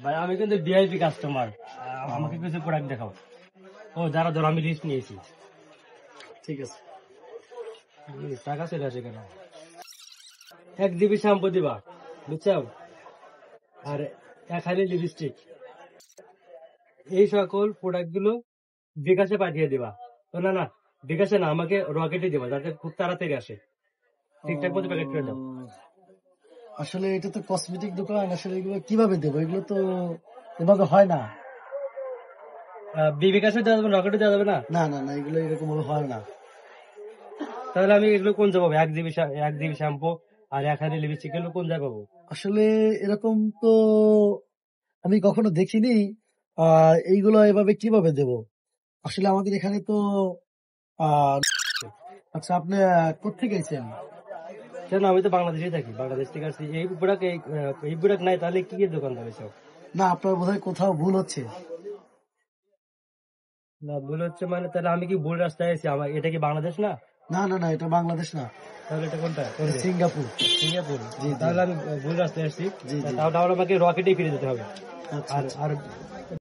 ভাই আমি কিন্তু ভিআইপি কাস্টমার, আমাকে কিছু প্রোডাক্ট দেখাও। ও যারা ধরো আমি লিস্ট নিয়েছি। ঠিক আছে, টাকা চলে আসে কেন? 1 জিবি শ্যাম্পু দিবা, বুঝছো? আর 1 হালি লিপস্টিক। এই সকল প্রোডাক্ট গুলো বিকাশে পাঠিয়ে দিবা। তো না না, বিকাশে না, আমাকে রকেটে দিবা, যাতে খুব তাড়াতাড়ি আসে। ঠিকঠাক মতো প্যাকেট করে দাও। আসলে এটা তো কসমেটিক দোকান, আসলে এগুলো কিভাবে দেবো? এগুলো তো এভাবে হয় না। বিকাশে দেওয়া যাবে, রকেটে দেওয়া যাবে না? না না না, এগুলো এরকম ভাবে হয় না। তাহলে আমি এগুলো কোন জায়গায় পাবো? 1 জিবি শ্যাম্পু আর 1 হালি লিপস্টিক, এগুলো কোন জায়গায় পাবো? আসলে এরকম তো আমি কখনো দেখিনি। এইগুলো এভাবে কিভাবে দেব? আসলে আমাদের এখানে তো আহ আচ্ছা, আপনি কোথেকে এসেছেন? কেন, আমি তো বাংলাদেশে থাকি, বাংলাদেশ থেকে আসছি। এই প্রোডাক্ট নাই, তাহলে কি এর দোকান হবে সব? না, আপনার বোধহয় কোথাও ভুল হচ্ছে। না, ভুল হচ্ছে মানে? তাহলে আমি কি ভুল রাস্তায় আছি? আমার এটা কি বাংলাদেশ না? না না না, এটা বাংলাদেশ না, তাহলে এটা কোনটা? কোন এটা দেশ? সিঙ্গাপুর। সিঙ্গাপুর? জি জি তাহলে আমি ভুল রাস্তায় আসছি। জি জি। তাহলে আমাকে রকেটেই ফিরে যেতে হবে। আচ্ছা আর আচ্ছা। আর